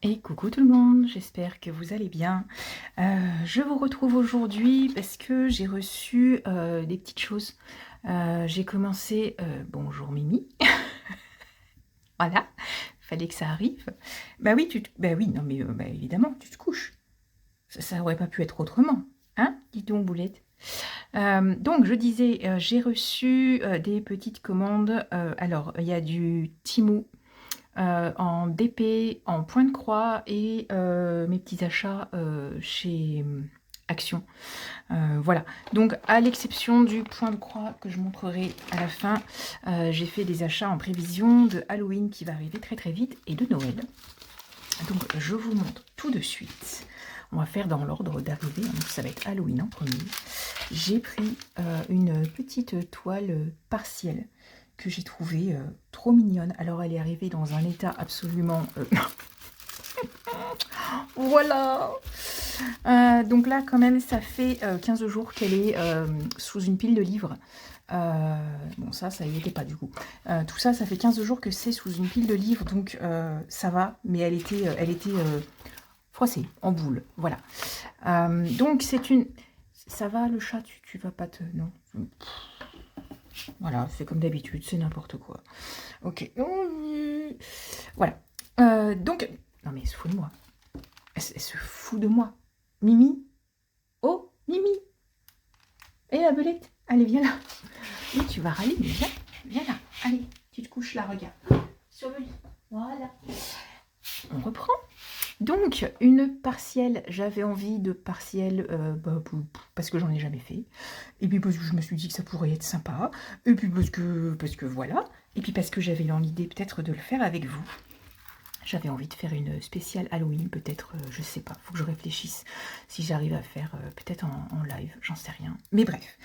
Et coucou tout le monde, j'espère que vous allez bien. Je vous retrouve aujourd'hui parce que j'ai reçu des petites choses. J'ai commencé... bonjour Mimi, voilà, fallait que ça arrive. Bah oui, bah oui, non mais bah évidemment, tu te couches. Ça aurait pas pu être autrement, hein? Dis donc, Boulette. Donc je disais, j'ai reçu des petites commandes. Alors, il y a du Temu en DP, en point de croix et mes petits achats chez Action. Voilà. Donc, à l'exception du point de croix que je montrerai à la fin, j'ai fait des achats en prévision de Halloween qui va arriver très très vite et de Noël. Donc, je vous montre tout de suite. On va faire dans l'ordre d'arrivée. Donc, ça va être Halloween en premier. J'ai pris une petite toile partielle que j'ai trouvée trop mignonne. Alors, elle est arrivée dans un état absolument... Voilà. Donc là, quand même, ça fait 15 jours qu'elle est sous une pile de livres. Bon, ça y était pas du coup. Tout ça, ça fait 15 jours que c'est sous une pile de livres, donc ça va, mais elle était froissée, en boule, voilà. Donc c'est une... Ça va le chat, tu vas pas te... Non. Voilà, c'est comme d'habitude, c'est n'importe quoi. Ok. Voilà. Donc... Non mais elle se fout de moi. Elle se fout de moi. Mimi. Oh, Mimi. Et la belette. Allez, viens là. Oui, tu vas râler, mais viens. Viens là. Allez, tu te couches là, regarde. Sur le lit. Voilà. On reprend. Donc, une partielle. J'avais envie de partielle parce que j'en ai jamais fait. Et puis parce que je me suis dit que ça pourrait être sympa. Et puis parce que voilà. Et puis parce que j'avais l'idée peut-être de le faire avec vous. J'avais envie de faire une spéciale Halloween, peut-être, je sais pas, faut que je réfléchisse si j'arrive à faire peut-être en live, j'en sais rien. Mais bref,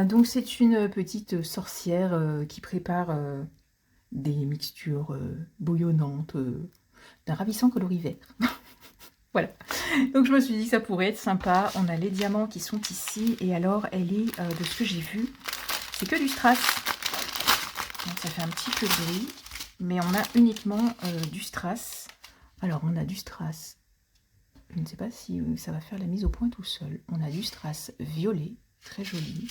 donc c'est une petite sorcière qui prépare des mixtures bouillonnantes d'un ravissant coloris vert. Voilà, donc je me suis dit que ça pourrait être sympa. On a les diamants qui sont ici, et alors elle est, de ce que j'ai vu, c'est que du strass. Donc ça fait un petit peu de bruit. Mais on a uniquement du strass. Alors, on a du strass. Je ne sais pas si ça va faire la mise au point tout seul. On a du strass violet, très joli.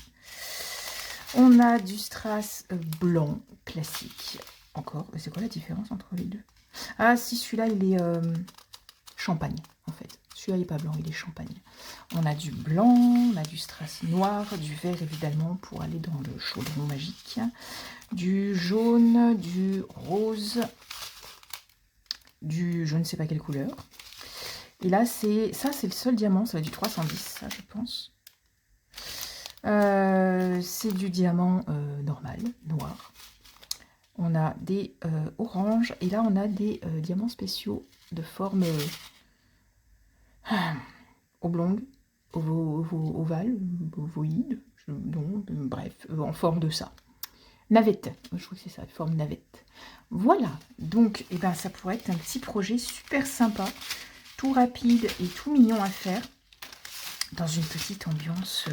On a du strass blanc, classique. Encore, c'est quoi la différence entre les deux? Ah, si, celui-là, il est champagne, en fait. Celui-là, il n'est pas blanc, il est champagne. On a du blanc, on a du strass noir, du vert, évidemment, pour aller dans le chaudron magique. Du jaune, du rose, du je ne sais pas quelle couleur. Et là, c'est le seul diamant, ça va être du 310, ça, je pense. C'est du diamant normal, noir. On a des oranges, et là, on a des diamants spéciaux de forme oblongue, ovale, ovoïde, bref, en forme de ça. Navette, je trouve que c'est ça, forme navette. Voilà, donc eh ben, ça pourrait être un petit projet super sympa, tout rapide et tout mignon à faire, dans une petite ambiance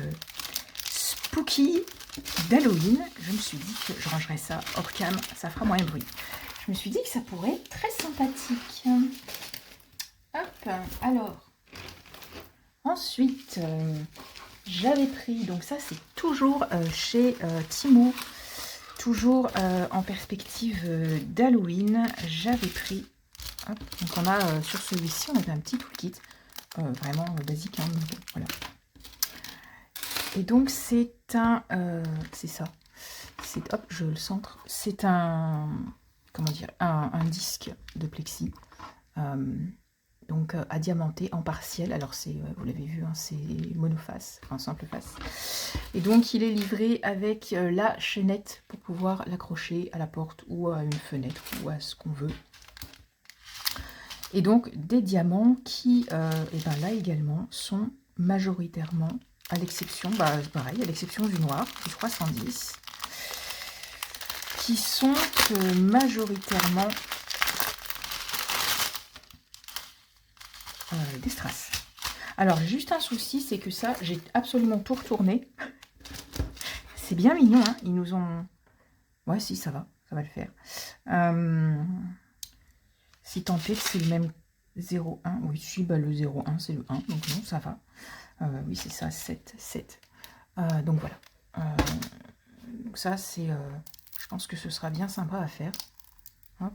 spooky d'Halloween. Je me suis dit que je rangerais ça hors cam, ça fera moins de bruit. Je me suis dit que ça pourrait être très sympathique. Hop, alors, ensuite, j'avais pris, donc ça c'est toujours chez Temu, toujours en perspective d'Halloween, j'avais pris, hop, donc on a sur celui-ci, on avait un petit toolkit, vraiment basique, hein, voilà. Et donc c'est un, c'est ça, c'est, hop, je le centre, c'est un, comment dire, un disque de plexi, donc à diamanter en partiel. Alors c'est, vous l'avez vu, hein, c'est monoface, enfin simple face. Et donc il est livré avec la chaînette pour pouvoir l'accrocher à la porte ou à une fenêtre ou à ce qu'on veut. Et donc des diamants qui, et ben là également, sont majoritairement, à l'exception, bah pareil, à l'exception du noir, du 310, qui sont majoritairement des strass. Alors, j'ai juste un souci, c'est que ça, j'ai absolument tout retourné. C'est bien mignon, hein. Ils nous ont... Ouais, si, ça va le faire. Si tant est que c'est le même 0,1. Oui, si, bah, le 0,1, c'est le 1. Donc non, ça va. Oui, c'est ça, 7, 7. Donc voilà. Donc ça, c'est... je pense que ce sera bien sympa à faire. Hop.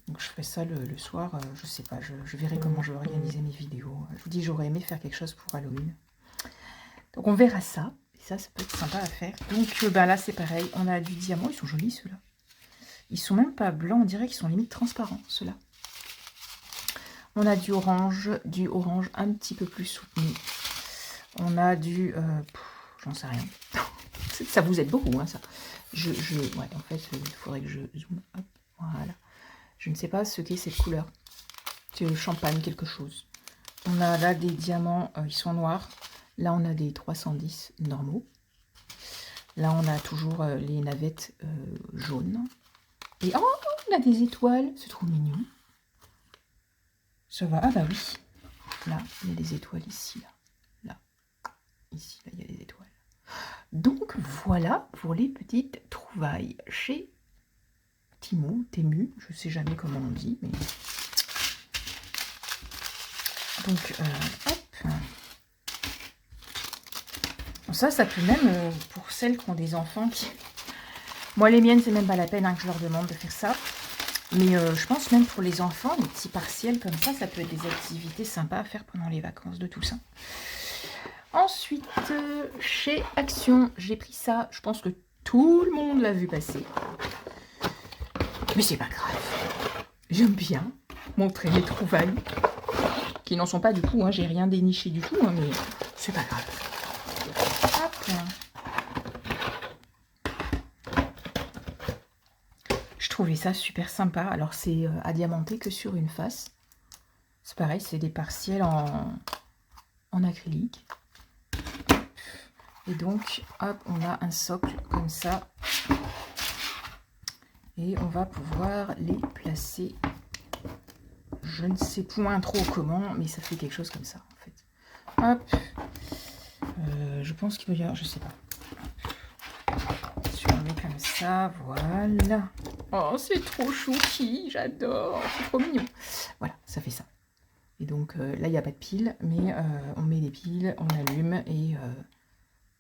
Donc je ferai ça le soir. Je sais pas, je verrai comment je vais organiser mes vidéos. Je vous dis, j'aurais aimé faire quelque chose pour Halloween. Donc on verra ça. Et ça peut être sympa à faire. Donc ben là, c'est pareil. On a du diamant. Ils sont jolis, ceux-là. Ils sont même pas blancs. On dirait qu'ils sont limite transparents, ceux-là. On a du orange un petit peu plus soutenu. On a du... j'en sais rien. Ça vous aide beaucoup, hein, ça. Ouais, en fait, il faudrait que je zoome. Hop, voilà. Je ne sais pas ce qu'est cette couleur. C'est le champagne, quelque chose. On a là des diamants, ils sont noirs. Là, on a des 310 normaux. Là, on a toujours les navettes jaunes. Et oh, on a des étoiles. C'est trop mignon. Ça va. Ah bah oui. Là, il y a des étoiles ici. Là. Ici, là, il y a des étoiles. Donc, voilà pour les petites trouvailles chez Temu. Je ne sais jamais comment on dit. Mais... Donc, hop. Ça peut même, pour celles qui ont des enfants qui... Moi, les miennes, c'est même pas la peine que je leur demande de faire ça. Mais je pense même pour les enfants, des petits partiels comme ça peut être des activités sympas à faire pendant les vacances de Toussaint. Ensuite, chez Action, j'ai pris ça. Je pense que tout le monde l'a vu passer. Mais c'est pas grave. J'aime bien montrer les trouvailles. Qui n'en sont pas du coup. Hein. J'ai rien déniché du tout. Hein, mais c'est pas grave. Hop. Je trouvais ça super sympa. Alors, c'est à diamanter que sur une face. C'est pareil, c'est des partiels en acrylique. Et donc, hop, on a un socle comme ça. Et on va pouvoir les placer. Je ne sais point trop comment, mais ça fait quelque chose comme ça, en fait. Hop. Je pense qu'il doit y avoir, je sais pas. Si on met comme ça, voilà. Oh, c'est trop chouki, j'adore. C'est trop mignon. Voilà, ça fait ça. Et donc, là, il n'y a pas de pile, mais on met des piles, on allume et...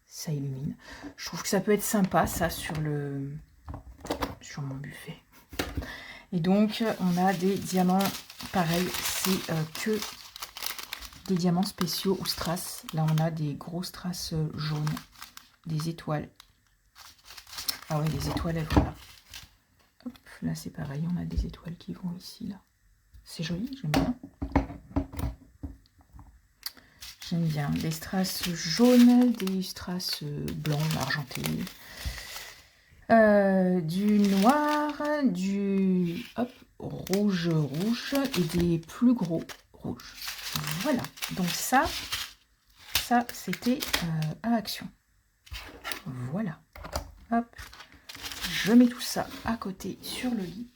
ça illumine. Je trouve que ça peut être sympa, ça, sur mon buffet. Et donc, on a des diamants, pareil, c'est que des diamants spéciaux ou strass. Là, on a des gros strass jaunes, des étoiles. Ah ouais, les étoiles, elles vont là. Hop, là, c'est pareil, on a des étoiles qui vont ici, là. C'est joli, j'aime bien. J'aime bien des strass jaunes, des strass blancs, argentés, du noir, du rouge et des plus gros rouges. Voilà, donc ça c'était à Action. Voilà, hop, je mets tout ça à côté sur le lit.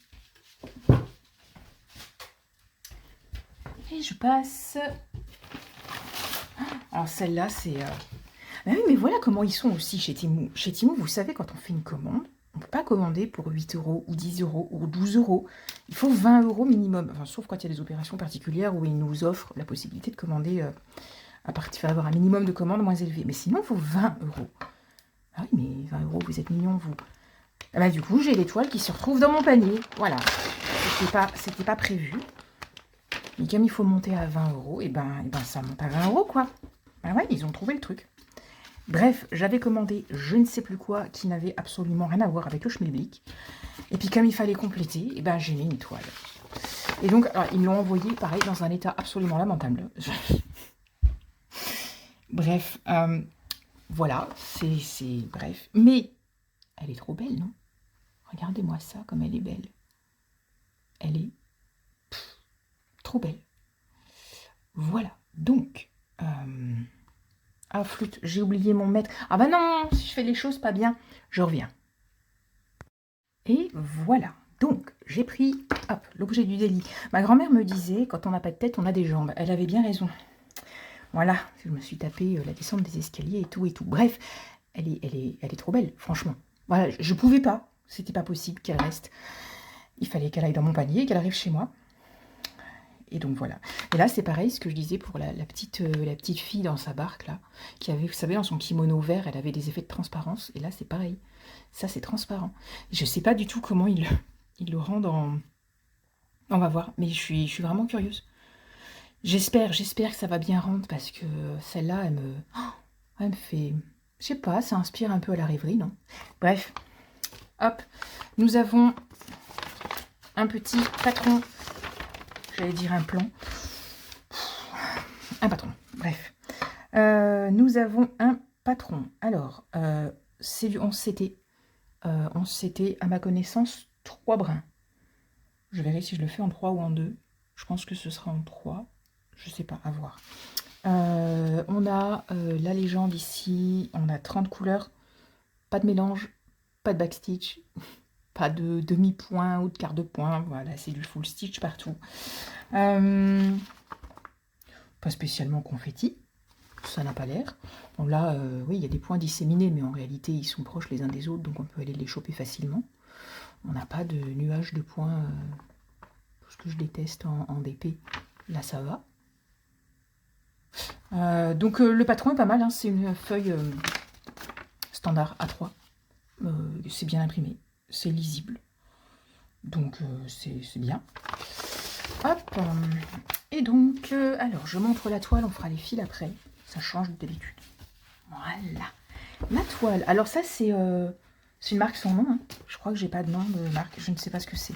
Et je passe... Alors celle-là, c'est... Ah oui, mais voilà comment ils sont aussi chez Temu. Chez Temu, vous savez, quand on fait une commande, on ne peut pas commander pour 8 € ou 10 € ou 12 €. Il faut 20 € minimum. Enfin, sauf quand il y a des opérations particulières où ils nous offrent la possibilité de commander à partir d'avoir un minimum de commandes moins élevé. Mais sinon, il faut 20 €. Ah oui, mais 20 €, vous êtes mignons, vous. Ah bah, du coup, j'ai l'étoile qui se retrouve dans mon panier. Voilà. C'était pas prévu. Mais comme il faut monter à 20 €, et ben ça monte à 20 €, quoi. Ben ouais, ils ont trouvé le truc. Bref, j'avais commandé je ne sais plus quoi qui n'avait absolument rien à voir avec le schmilblick. Et puis comme il fallait compléter, et ben j'ai mis une toile. Et donc, alors, ils l'ont envoyé, pareil, dans un état absolument lamentable. Bref, voilà, c'est bref. Mais elle est trop belle, non? Regardez-moi ça, comme elle est belle. Elle est trop belle. Voilà, donc... Ah, flûte, j'ai oublié mon maître. Ah bah non, si je fais les choses pas bien, je reviens. Et voilà. Donc, j'ai pris, hop, l'objet du délit. Ma grand-mère me disait, quand on n'a pas de tête, on a des jambes. Elle avait bien raison. Voilà, je me suis tapé la descente des escaliers et tout et tout. Bref, elle est trop belle, franchement. Voilà, je pouvais pas. C'était pas possible qu'elle reste. Il fallait qu'elle aille dans mon panier et qu'elle arrive chez moi. Et donc voilà. Et là, c'est pareil, ce que je disais pour la petite fille dans sa barque, là, qui avait, vous savez, dans son kimono vert, elle avait des effets de transparence. Et là, c'est pareil. Ça, c'est transparent. Je sais pas du tout comment ils le rendent en... On va voir, mais je suis vraiment curieuse. J'espère que ça va bien rendre, parce que celle-là, elle me fait... Je sais pas, ça inspire un peu à la rêverie, non? Bref, hop, nous avons un petit patron, j'allais dire un plan, un patron, bref. Nous avons un patron. Alors, c'est du 11CT. 11CT, à ma connaissance, 3 brins. Je verrai si je le fais en 3 ou en 2. Je pense que ce sera en 3. Je sais pas, à voir. On a la légende ici. On a 30 couleurs. Pas de mélange, pas de backstitch, pas de demi-point ou de quart de point. Voilà, c'est du full stitch partout. Pas spécialement confetti. Ça n'a pas l'air. Bon là, oui, il y a des points disséminés, mais en réalité, ils sont proches les uns des autres, donc on peut aller les choper facilement. On n'a pas de nuage de points, tout ce que je déteste en DP. Là, ça va. Donc le patron est pas mal, hein. C'est une feuille standard A3. C'est bien imprimé, c'est lisible. Donc c'est bien. Hop. Et donc, alors, je montre la toile, on fera les fils après. Ça change d'habitude. Voilà. La toile. Alors ça, c'est une marque sans nom. Hein. Je crois que j'ai pas de nom de marque. Je ne sais pas ce que c'est.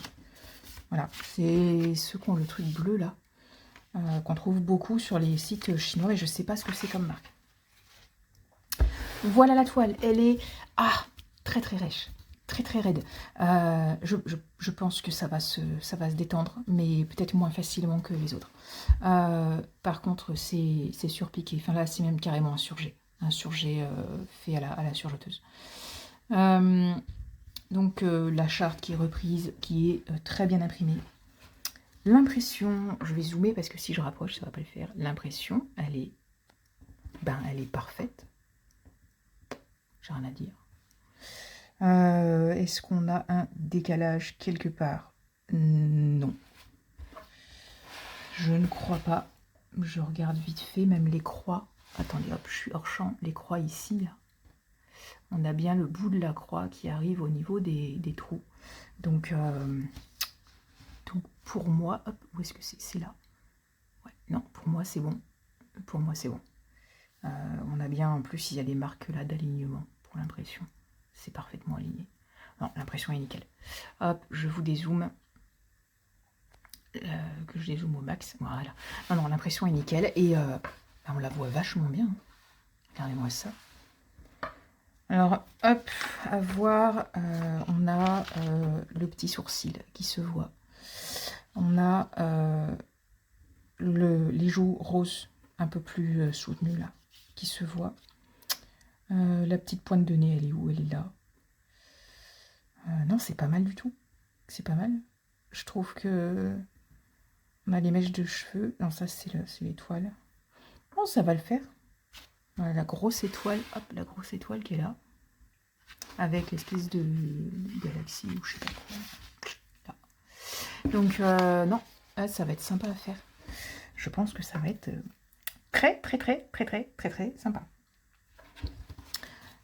Voilà. C'est ceux qui ont le truc bleu, là. Qu'on trouve beaucoup sur les sites chinois. Et je ne sais pas ce que c'est comme marque. Voilà la toile. Elle est très très rêche. Très très raide. Je pense que ça va se détendre, mais peut-être moins facilement que les autres. Par contre, c'est surpiqué. Enfin là, c'est même carrément un surjet fait à la surjeteuse. Donc la charte qui est reprise, qui est très bien imprimée. L'impression, je vais zoomer parce que si je rapproche, ça va pas le faire. L'impression, elle est parfaite. J'ai rien à dire. Est-ce qu'on a un décalage quelque part? Non. Je ne crois pas. Je regarde vite fait, même les croix. Attendez, hop, je suis hors champ. Les croix ici, là. On a bien le bout de la croix qui arrive au niveau des trous. Donc pour moi, hop, où est-ce que c'est? C'est là. Ouais, non, pour moi, c'est bon. Pour moi, c'est bon. On a bien, en plus, il y a des marques là d'alignement pour l'impression. C'est parfaitement aligné. Non, l'impression est nickel. Hop, je vous dézoome. Que je dézoome au max. Voilà. Non, l'impression est nickel. Et on la voit vachement bien. Hein. Regardez-moi ça. Alors, hop, à voir. On a le petit sourcil qui se voit. On a les joues roses un peu plus soutenues là, qui se voient. La petite pointe de nez, elle est où? Elle est là. Non, c'est pas mal du tout. C'est pas mal. Je trouve que on a les mèches de cheveux. Non, ça, c'est l'étoile. Bon, ça va le faire. Voilà, la grosse étoile. Hop, la grosse étoile qui est là. Avec l'espèce de galaxie ou je sais pas quoi. Là. Donc, non, ça va être sympa à faire. Je pense que ça va être très sympa.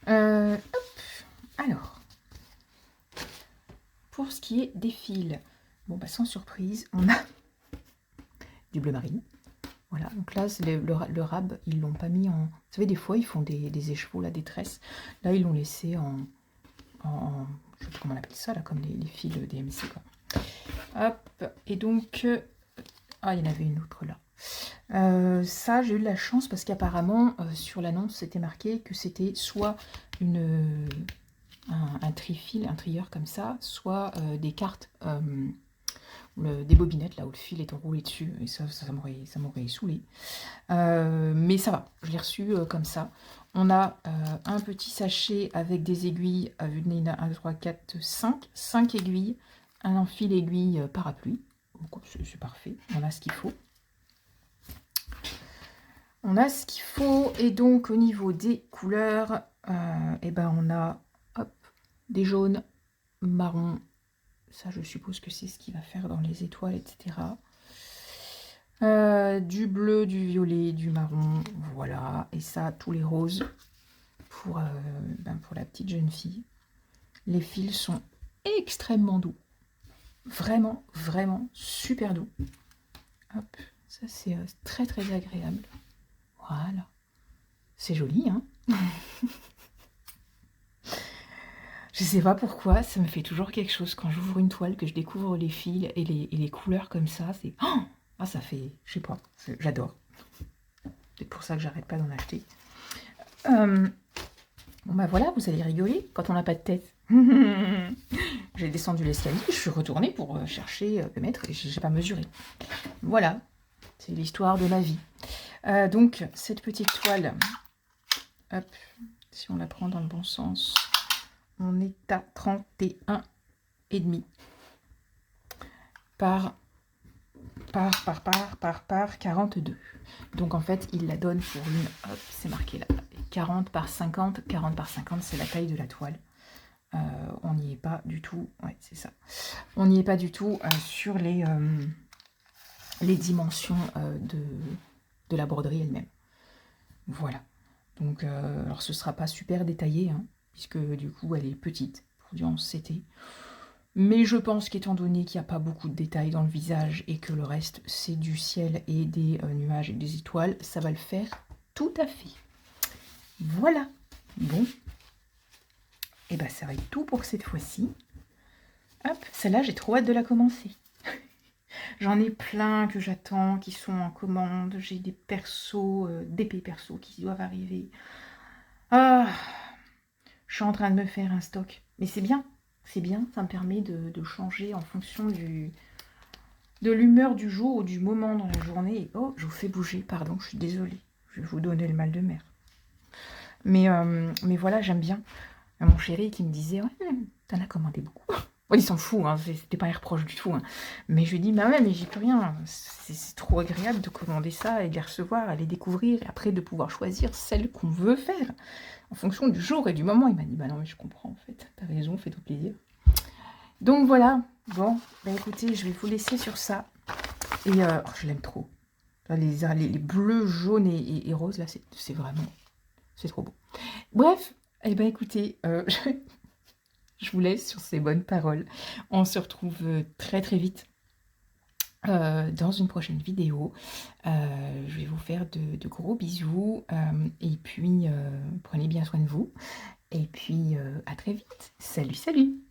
Hop. Alors, pour ce qui est des fils, bon, bah, sans surprise, on a du bleu marine. Voilà, donc là, le rab, ils l'ont pas mis en... Vous savez, des fois, ils font des écheveaux, là, des tresses. Là, ils l'ont laissé en... Je sais pas comment on appelle ça, là, comme les fils DMC, quoi. Hop, et donc... il y en avait une autre, là. Ça, j'ai eu de la chance, parce qu'apparemment, sur l'annonce, c'était marqué que c'était soit un trifil, un trieur comme ça, soit des cartes... des bobinettes là où le fil est enroulé dessus et ça m'aurait saoulé, mais ça va, je l'ai reçu comme ça. On a un petit sachet avec des aiguilles à vue de nez, 1, 2, 3, 4, 5 aiguilles, un fil aiguille parapluie, c'est parfait, on a ce qu'il faut. Et donc au niveau des couleurs, et ben on a des jaunes, marrons. Ça, je suppose que c'est ce qu'il va faire dans les étoiles, etc. du bleu, du violet, du marron, voilà. Et ça, tous les roses pour la petite jeune fille. Les fils sont extrêmement doux. Vraiment, vraiment super doux. Hop, ça c'est très très agréable. Voilà. C'est joli, hein. Je sais pas pourquoi, ça me fait toujours quelque chose quand j'ouvre une toile, que je découvre les fils et les couleurs comme ça. C'est ça fait, je sais pas, j'adore. C'est pour ça que j'arrête pas d'en acheter. Bon bah voilà, vous allez rigoler quand on n'a pas de tête. J'ai descendu l'escalier, je suis retournée pour chercher le mètre et j'ai pas mesuré. Voilà, c'est l'histoire de la vie. Donc cette petite toile, hop, si on la prend dans le bon sens, on est à 31,5 par 42. Donc en fait, il la donne pour une, hop, c'est marqué là, 40 par 50. 40 par 50, c'est la taille de la toile. On n'y est pas du tout, ouais, c'est ça. On n'y est pas du tout sur les dimensions de la broderie elle-même. Voilà. Donc, alors ce sera pas super détaillé, hein, puisque du coup elle est petite pour du 11CT. Mais je pense qu'étant donné qu'il n'y a pas beaucoup de détails dans le visage et que le reste c'est du ciel et des nuages et des étoiles, ça va le faire tout à fait. Voilà. Bon. Et ben ça va être tout pour cette fois-ci. Hop, celle-là j'ai trop hâte de la commencer. J'en ai plein que j'attends, qui sont en commande. J'ai des persos, d'épées persos qui doivent arriver. Ah, je suis en train de me faire un stock. Mais c'est bien, ça me permet de changer en fonction de l'humeur du jour ou du moment dans la journée. Oh, je vous fais bouger, pardon, je suis désolée. Je vais vous donner le mal de mer. Mais voilà, j'aime bien. Mon chéri qui me disait, ouais, t'en as commandé beaucoup. Bon, il s'en fout, hein, c'était pas un reproche du tout. Hein. Mais je lui dis, bah ouais, mais j'y peux rien. C'est trop agréable de commander ça et de les recevoir, et les découvrir, et après de pouvoir choisir celle qu'on veut faire en fonction du jour et du moment. Il m'a dit, bah non, mais je comprends en fait, t'as raison, fais-toi plaisir. Donc voilà, bon, bah écoutez, je vais vous laisser sur ça. Et je l'aime trop. Les bleus, jaunes et roses, là, c'est vraiment, c'est trop beau. Bref, eh ben écoutez, je vous laisse sur ces bonnes paroles. On se retrouve très très vite dans une prochaine vidéo. Je vais vous faire de gros bisous. Et puis, prenez bien soin de vous. Et puis, à très vite. Salut, salut!